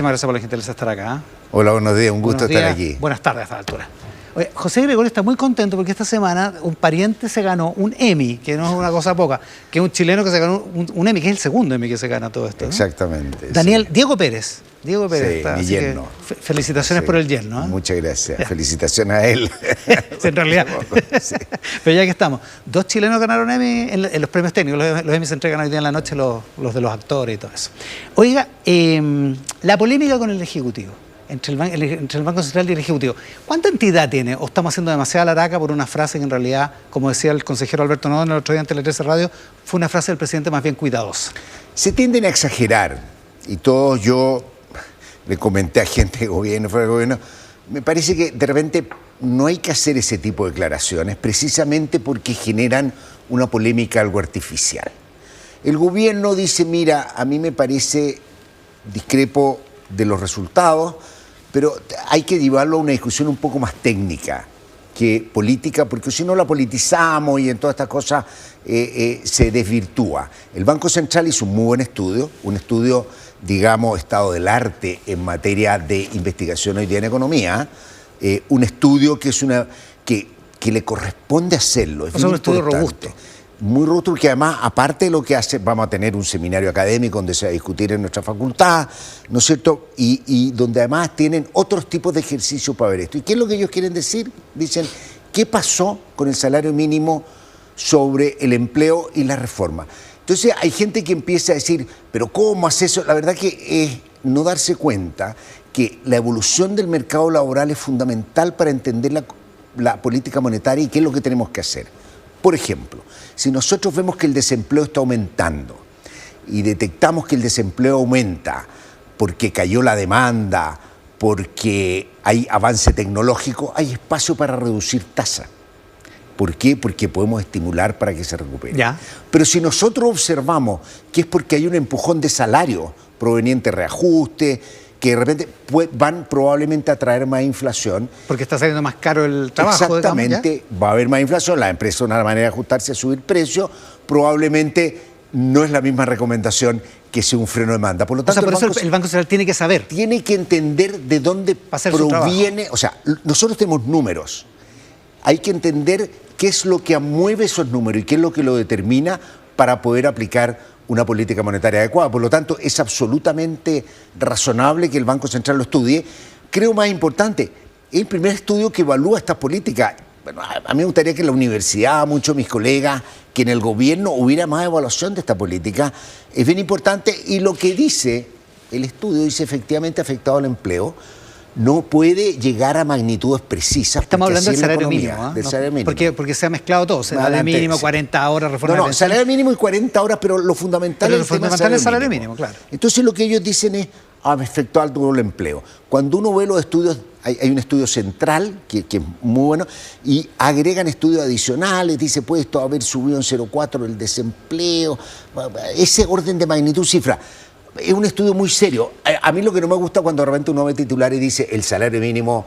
Muchas gracias por la gentileza de estar acá. Hola, buenos días, un gusto estar aquí. Buenas tardes a esta altura. Oye, José Gregorio está muy contento porque esta semana un pariente se ganó un Emmy, que no es una cosa poca, que es un chileno que se ganó un Emmy, que es el segundo Emmy que se gana todo esto, ¿no? Exactamente. Daniel, sí. Diego Pérez. Diego Pérez sí, está, mi yerno. Felicitaciones por el yerno. Muchas gracias. Felicitaciones a él. Sí, en realidad. Sí. Pero ya que estamos, dos chilenos ganaron Emmy en los premios técnicos. Los Emmy se entregan hoy día en la noche, los de los actores y todo eso. Oiga, la polémica con el Ejecutivo. Entre el Banco Central y el Ejecutivo. ¿Cuánta entidad tiene? ¿O estamos haciendo demasiada laraca por una frase que en realidad, como decía el consejero Alberto Nodón el otro día en Tele 13 Radio, fue una frase del presidente más bien cuidadosa? Se tienden a exagerar. Y todos yo le comenté a gente de gobierno, fuera de gobierno, me parece que de repente no hay que hacer ese tipo de declaraciones precisamente porque generan una polémica algo artificial. El gobierno dice, mira, a mí me parece, discrepo de los resultados, pero hay que llevarlo a una discusión un poco más técnica que política, porque si no la politizamos y en todas estas cosas se desvirtúa. El Banco Central hizo un muy buen estudio, un estudio, digamos, estado del arte en materia de investigación hoy día en economía, un estudio que es que le corresponde hacerlo. Es un estudio robusto. Muy robusto, porque además, aparte de lo que hace, vamos a tener un seminario académico donde se va a discutir en nuestra facultad, ¿no es cierto? Y donde además tienen otros tipos de ejercicios para ver esto. ¿Y qué es lo que ellos quieren decir? Dicen, ¿qué pasó con el salario mínimo sobre el empleo y la reforma? Entonces hay gente que empieza a decir, ¿pero cómo hace eso? La verdad que es no darse cuenta que la evolución del mercado laboral es fundamental para entender la política monetaria y qué es lo que tenemos que hacer. Por ejemplo, si nosotros vemos que el desempleo está aumentando y detectamos que el desempleo aumenta porque cayó la demanda, porque hay avance tecnológico, hay espacio para reducir tasa. ¿Por qué? Porque podemos estimular para que se recupere. Ya. Pero si nosotros observamos que es porque hay un empujón de salario proveniente de reajuste, que de repente van probablemente a traer más inflación. Porque está saliendo más caro el trabajo. Exactamente, digamos, va a haber más inflación, las empresas una manera de ajustarse a subir precios, probablemente no es la misma recomendación que sea un freno de demanda. Por lo tanto, por eso el Banco Central tiene que saber. Tiene que entender de dónde proviene, o sea, nosotros tenemos números, hay que entender qué es lo que mueve esos números y qué es lo que lo determina para poder aplicar una política monetaria adecuada. Por lo tanto, es absolutamente razonable que el Banco Central lo estudie. Creo más importante, es el primer estudio que evalúa estas políticas. Bueno, a mí me gustaría que en la universidad, muchos de mis colegas, que en el gobierno hubiera más evaluación de esta política. Es bien importante y lo que dice el estudio, dice efectivamente afectado al empleo, no puede llegar a magnitudes precisas. Estamos hablando del salario mínimo, ¿eh? Del salario mínimo. Porque se ha mezclado todo. Salario mínimo, 40 horas, reforma de pensiones. Salario mínimo y 40 horas, pero lo fundamental es el salario mínimo, claro. Entonces lo que ellos dicen es afectó al doble empleo. Cuando uno ve los estudios, hay un estudio central que es muy bueno y agregan estudios adicionales, dice puede esto haber subido en 0,4 el desempleo, ese orden de magnitud, cifra. Es un estudio muy serio. A mí lo que no me gusta cuando de repente uno ve titular y dice el salario mínimo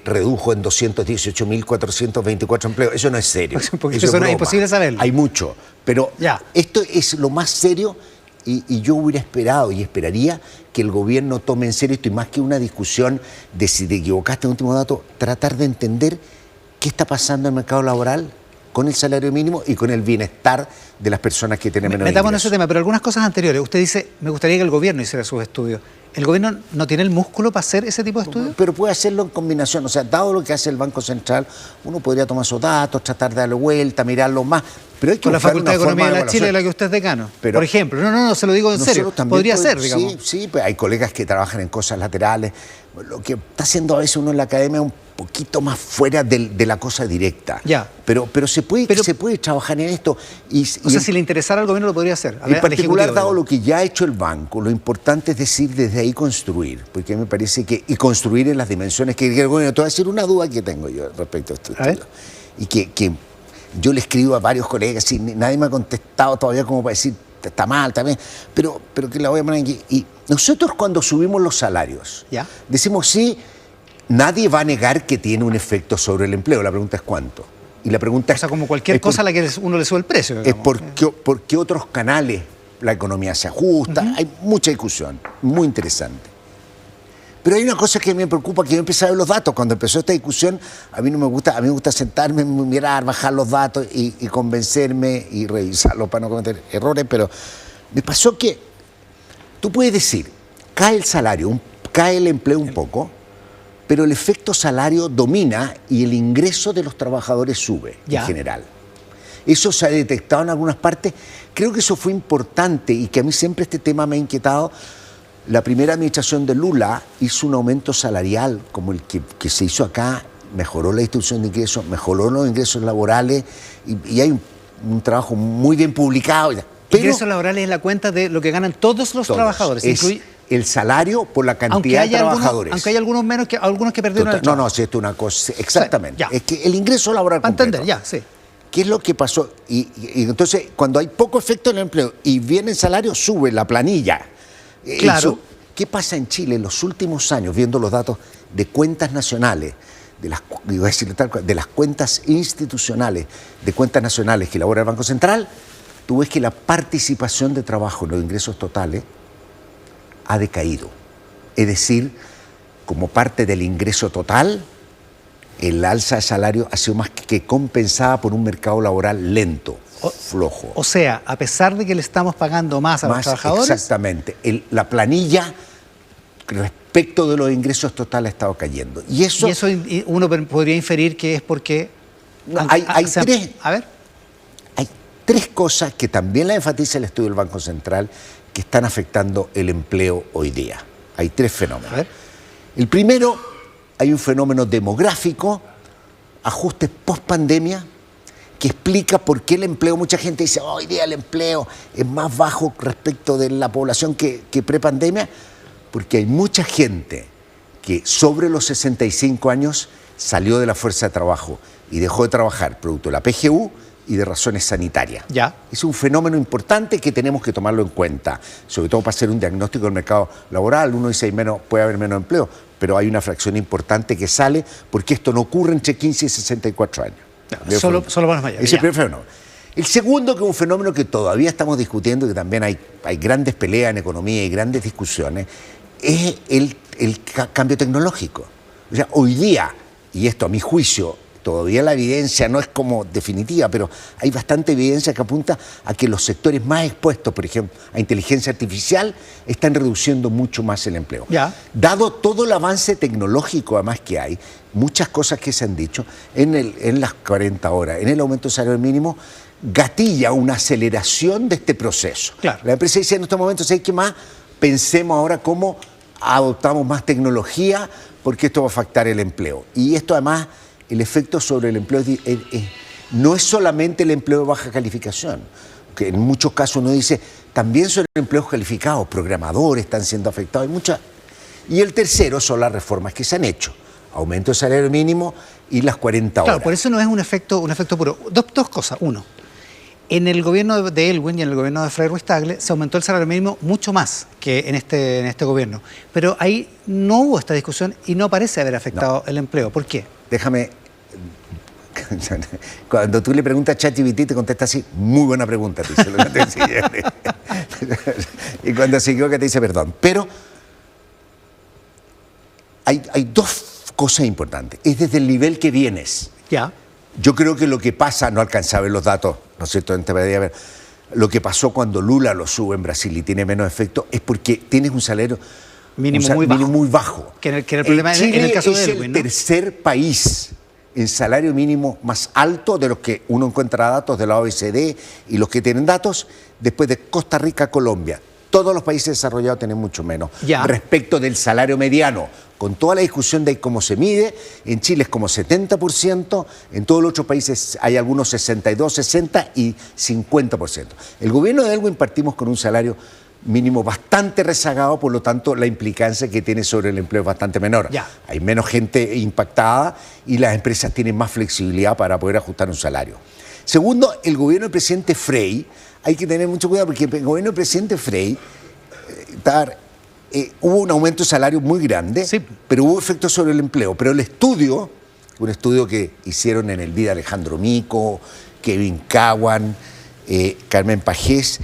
redujo en 218.424 empleos. Eso no es serio. Porque eso no es imposible saberlo. Hay mucho. Pero esto es lo más serio y yo hubiera esperado y esperaría que el gobierno tome en serio esto y más que una discusión de si te equivocaste en el último dato, tratar de entender qué está pasando en el mercado laboral con el salario mínimo y con el bienestar de las personas que tienen menos ingresos. Metamos en ese tema, pero algunas cosas anteriores. Usted dice, me gustaría que el gobierno hiciera sus estudios. ¿El gobierno no tiene el músculo para hacer ese tipo de estudios? Pero puede hacerlo en combinación. O sea, dado lo que hace el Banco Central, uno podría tomar esos datos, tratar de darle vuelta, mirarlos más. Pero hay que con la Facultad de Economía de la Chile, de la que usted es decano. Pero, por ejemplo, no, se lo digo en serio. Podría ser, digamos. Sí, pues hay colegas que trabajan en cosas laterales. Lo que está haciendo a veces uno en la academia es un poquito más fuera de la cosa directa. Ya. Pero se puede trabajar en esto. O sea, si le interesara al gobierno lo podría hacer. En particular, dado lo que ya ha hecho el banco, lo importante es decir, desde ahí construir. Porque me parece que, y construir en las dimensiones que el gobierno. Te voy a decir una duda que tengo yo respecto a esto. Y que yo le escribo a varios colegas y nadie me ha contestado todavía como para decir, está mal también, pero que la voy a poner aquí. Y nosotros cuando subimos los salarios, decimos sí, nadie va a negar que tiene un efecto sobre el empleo. La pregunta es cuánto. Y la pregunta o sea, como cualquier cosa a la que uno le sube el precio. Es por qué otros canales la economía se ajusta. Hay mucha discusión, muy interesante. Pero hay una cosa que me preocupa, que yo empecé a ver los datos. Cuando empezó esta discusión, a mí me gusta sentarme, mirar, bajar los datos y convencerme y revisarlos para no cometer errores, pero me pasó que tú puedes decir, cae el salario, cae el empleo un poco, pero el efecto salario domina y el ingreso de los trabajadores sube en general. Eso se ha detectado en algunas partes. Creo que eso fue importante y que a mí siempre este tema me ha inquietado. La primera administración de Lula hizo un aumento salarial como el que se hizo acá, mejoró la distribución de ingresos, mejoró los ingresos laborales y hay un trabajo muy bien publicado. Pero ingresos laborales es la cuenta de lo que ganan todos los trabajadores. Es el salario por la cantidad de trabajadores. Aunque hay algunos que perdieron el trabajo. No, si esto es una cosa, exactamente. Es que el ingreso laboral completo. Para entender, sí. ¿Qué es lo que pasó? Y entonces, cuando hay poco efecto en el empleo y viene el salario, sube la planilla. Claro. ¿Qué pasa en Chile en los últimos años, viendo los datos de cuentas nacionales, de las cuentas institucionales, de cuentas nacionales que elabora el Banco Central? Tú ves que la participación de trabajo en los ingresos totales ha decaído. Es decir, como parte del ingreso total, el alza de salario ha sido más que compensada por un mercado laboral lento, flojo. O sea, a pesar de que le estamos pagando más a los trabajadores... Exactamente. La planilla respecto de los ingresos totales ha estado cayendo. Y eso uno podría inferir que es porque... Hay tres cosas que también la enfatiza el estudio del Banco Central que están afectando el empleo hoy día. Hay tres fenómenos. El primero, hay un fenómeno demográfico, ajustes post-pandemia, que explica por qué el empleo, mucha gente dice, hoy día el empleo es más bajo respecto de la población que pre-pandemia, porque hay mucha gente que sobre los 65 años salió de la fuerza de trabajo y dejó de trabajar producto de la PGU y de razones sanitarias. Es un fenómeno importante que tenemos que tomarlo en cuenta, sobre todo para hacer un diagnóstico del mercado laboral. Uno dice, puede haber menos empleo, pero hay una fracción importante que sale porque esto no ocurre entre 15 y 64 años. Solo para los mayores. Ese es el primer fenómeno. El segundo, que es un fenómeno que todavía estamos discutiendo, que también hay grandes peleas en economía y grandes discusiones, es el cambio tecnológico. O sea, hoy día, y esto a mi juicio, todavía la evidencia no es como definitiva, pero hay bastante evidencia que apunta a que los sectores más expuestos, por ejemplo, a inteligencia artificial, están reduciendo mucho más el empleo. Dado todo el avance tecnológico además que hay, muchas cosas que se han dicho, en las 40 horas, en el aumento del salario mínimo, gatilla una aceleración de este proceso. La empresa dice en estos momentos, ¿sabes qué más? Pensemos ahora cómo adoptamos más tecnología, porque esto va a afectar el empleo. Y esto además, el efecto sobre el empleo no es solamente el empleo de baja calificación, que en muchos casos uno dice, también son empleos calificados, programadores están siendo afectados, y el tercero son las reformas que se han hecho, aumento del salario mínimo y las 40 horas. Claro, por eso no es un efecto puro. Dos cosas. Uno, en el gobierno de Elwin y en el gobierno de Fray Ruiz Tagle se aumentó el salario mínimo mucho más que en este gobierno, pero ahí no hubo esta discusión y no parece haber afectado el empleo. ¿Por qué? Déjame, cuando tú le preguntas a ChatGPT te contesta así, muy buena pregunta, te dice lo que te decía. Y cuando se equivoca te dice perdón. Pero hay dos cosas importantes. Es desde el nivel que vienes. Yo creo que lo que pasa, no alcanza a ver los datos, ¿no es cierto? Lo que pasó cuando Lula lo sube en Brasil y tiene menos efecto es porque tienes un salario mínimo muy bajo. Que era el problema en el caso de Elwin, ¿no? Es el tercer país en salario mínimo más alto de los que uno encuentra datos de la OECD y los que tienen datos, después de Costa Rica, Colombia. Todos los países desarrollados tienen mucho menos respecto del salario mediano. Con toda la discusión de cómo se mide, en Chile es como 70%, en todos los otros países hay algunos 62, 60 y 50%. El gobierno de Elwin partimos con un salario mínimo bastante rezagado, por lo tanto la implicancia que tiene sobre el empleo es bastante menor. Hay menos gente impactada y las empresas tienen más flexibilidad para poder ajustar un salario. Segundo, el gobierno del presidente Frey, hay que tener mucho cuidado porque el gobierno del presidente Frey hubo un aumento de salario muy grande, pero hubo efectos sobre el empleo. Pero el estudio, un estudio que hicieron en el Vida Alejandro Mico, Kevin Cowan, Carmen Pajés,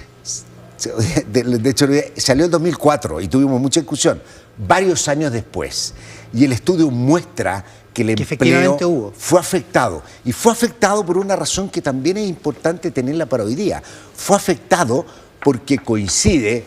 de hecho salió en 2004 y tuvimos mucha discusión. varios años después. Y el estudio muestra que el empleo fue afectado. Y fue afectado por una razón que también es importante tenerla para hoy día. Fue afectado porque coincide,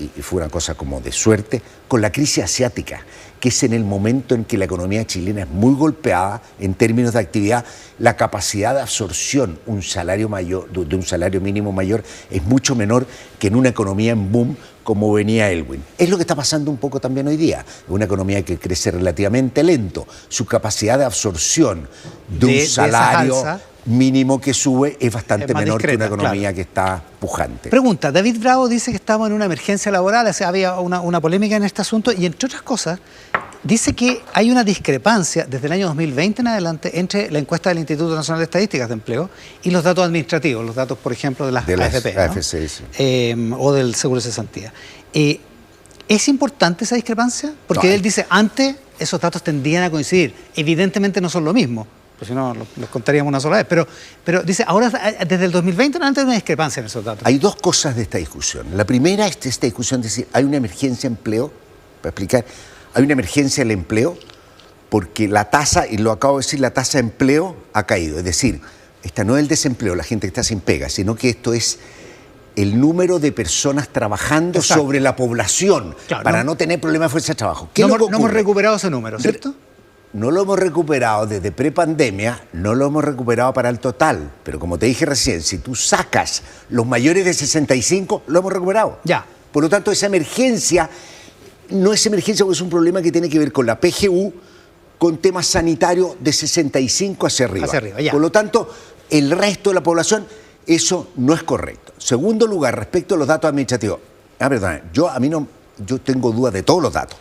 y fue una cosa como de suerte, con la crisis asiática, que es en el momento en que la economía chilena es muy golpeada en términos de actividad. La capacidad de absorción de un salario mínimo mayor es mucho menor que en una economía en boom como venía Elwin. Es lo que está pasando un poco también hoy día. Una economía que crece relativamente lento. Su capacidad de absorción de un salario mínimo que sube es bastante menor que una economía que está pujante. Pregunta, David Bravo dice que estamos en una emergencia laboral, o sea, había una polémica en este asunto y entre otras cosas dice que hay una discrepancia desde el año 2020 en adelante entre la encuesta del Instituto Nacional de Estadísticas de Empleo y los datos administrativos, los datos, por ejemplo, de las AFP, AFC, sí. O del Seguro de Cesantía. ¿Es importante esa discrepancia? Porque él dice, antes esos datos tendían a coincidir. Evidentemente no son lo mismo, pues si no los contaríamos una sola vez, pero dice, ahora desde el 2020 no hay una discrepancia en esos datos. Hay dos cosas de esta discusión. La primera es esta discusión de decir, hay una emergencia de empleo, para explicar, hay una emergencia del empleo porque la tasa, y lo acabo de decir, la tasa de empleo ha caído. Es decir, esta no es el desempleo, la gente que está sin pega, sino que esto es el número de personas trabajando sobre la población, para no tener problemas de fuerza de trabajo. No hemos recuperado ese número, ¿cierto? No lo hemos recuperado desde prepandemia, no lo hemos recuperado para el total. Pero como te dije recién, si tú sacas los mayores de 65, lo hemos recuperado. Ya. Por lo tanto, esa emergencia no es emergencia porque es un problema que tiene que ver con la PGU, con temas sanitarios de 65 hacia arriba. Ya. Por lo tanto, el resto de la población, eso no es correcto. Segundo lugar, respecto a los datos administrativos. Perdón, yo tengo dudas de todos los datos.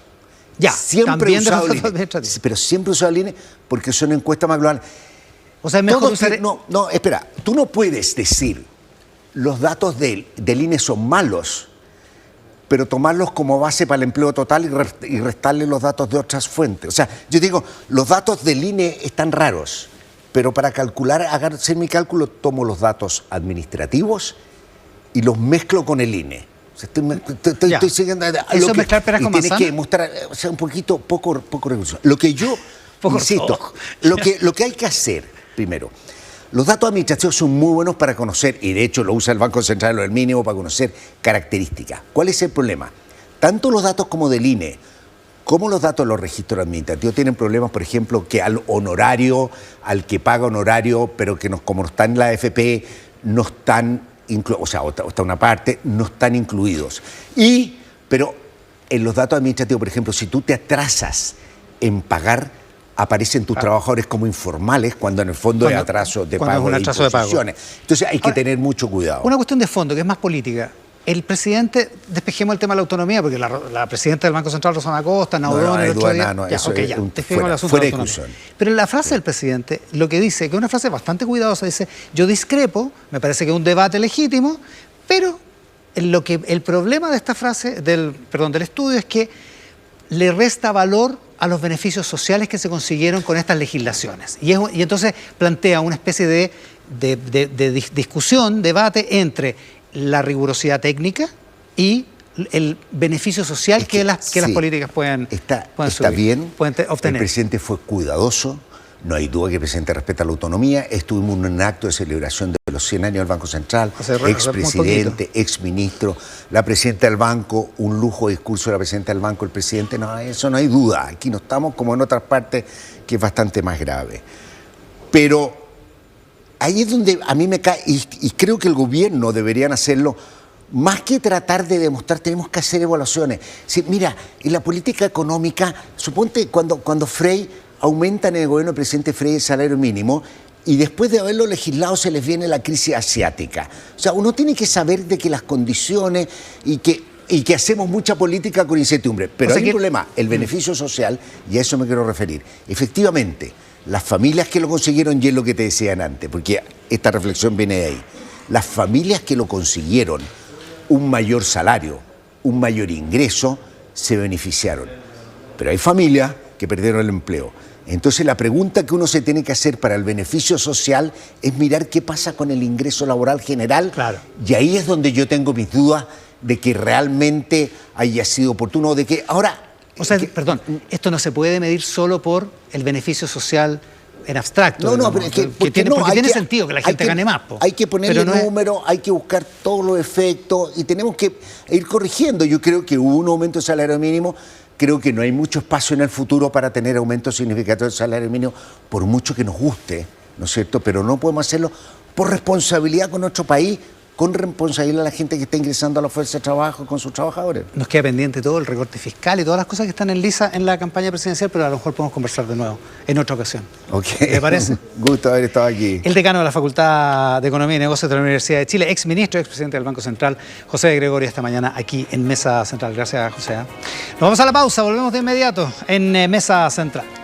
Ya, siempre he usado el INE, pero siempre he usado el INE porque son encuestas más globales. O sea, es mejor usar... No, espera, tú no puedes decir los datos del INE son malos, pero tomarlos como base para el empleo total y restarle los datos de otras fuentes. O sea, yo digo, los datos del INE están raros, pero para hacer mi cálculo, tomo los datos administrativos y los mezclo con el INE. Estoy siguiendo eso es mezclar peras con manzanas. Tiene que mostrar, o sea, un poquito poco recursos. Lo que yo insisto, lo que hay que hacer primero, los datos administrativos son muy buenos para conocer, y de hecho lo usa el Banco Central o el mínimo para conocer características. ¿Cuál es el problema? Tanto los datos como del INE, como los datos de los registros administrativos tienen problemas, por ejemplo, que al honorario, al que paga honorario, pero que como está en la AFP, no están o sea, está una parte, no están incluidos. Pero en los datos administrativos, por ejemplo, si tú te atrasas en pagar, aparecen tus trabajadores como informales, cuando en el fondo es atraso de pago de imposiciones. Entonces hay que tener mucho cuidado. Una cuestión de fondo, que es más política. El presidente, despejemos el tema de la autonomía, porque la presidenta del Banco Central, Rosana Acosta, Naudón, el otro día... fuera de discusión. Pero la frase del presidente, lo que dice, que es una frase bastante cuidadosa, dice, yo discrepo, me parece que es un debate legítimo, pero el problema de esta frase, del estudio, es que le resta valor a los beneficios sociales que se consiguieron con estas legislaciones. Y entonces plantea una especie de discusión, debate entre la rigurosidad técnica y el beneficio social que las políticas pueden obtener. El presidente fue cuidadoso, no hay duda que el presidente respeta la autonomía. Estuvimos en un acto de celebración de los 100 años del Banco Central, expresidente, exministro, la presidenta del banco, un lujo de discurso de la presidenta del banco, el presidente, no, eso no hay duda. Aquí no estamos como en otras partes, que es bastante más grave. Pero ahí es donde a mí me cae, y creo que el gobierno deberían hacerlo, más que tratar de demostrar, tenemos que hacer evaluaciones. Sí, mira, en la política económica, suponte cuando Frey aumenta en el gobierno del presidente Frey el salario mínimo, y después de haberlo legislado se les viene la crisis asiática. O sea, uno tiene que saber de que las condiciones y que hacemos mucha política con incertidumbre. Pero hay un problema, el beneficio social, y a eso me quiero referir. Efectivamente, las familias que lo consiguieron, y es lo que te decían antes, porque esta reflexión viene de ahí, las familias que lo consiguieron, un mayor salario, un mayor ingreso, se beneficiaron. Pero hay familias que perdieron el empleo. Entonces la pregunta que uno se tiene que hacer para el beneficio social es mirar qué pasa con el ingreso laboral general. Claro. Y ahí es donde yo tengo mis dudas de que realmente haya sido oportuno, de que ahora O sea, perdón, esto no se puede medir solo por el beneficio social en abstracto. No, digamos, pero es que, porque tiene sentido que la gente gane más. Hay que ponerle números, hay que buscar todos los efectos y tenemos que ir corrigiendo. Yo creo que hubo un aumento del salario mínimo. Creo que no hay mucho espacio en el futuro para tener aumentos significativos del salario mínimo, por mucho que nos guste, ¿no es cierto? Pero no podemos hacerlo por responsabilidad con nuestro país, con responsabilidad a la gente que está ingresando a la fuerza de trabajo, con sus trabajadores. Nos queda pendiente todo el recorte fiscal y todas las cosas que están en lisa en la campaña presidencial, pero a lo mejor podemos conversar de nuevo en otra ocasión. Okay. ¿Le parece? Gusto haber estado aquí. El decano de la Facultad de Economía y Negocios de la Universidad de Chile, ex ministro, ex presidente del Banco Central, José de Gregorio, esta mañana aquí en Mesa Central. Gracias, José. Nos vamos a la pausa, volvemos de inmediato en Mesa Central.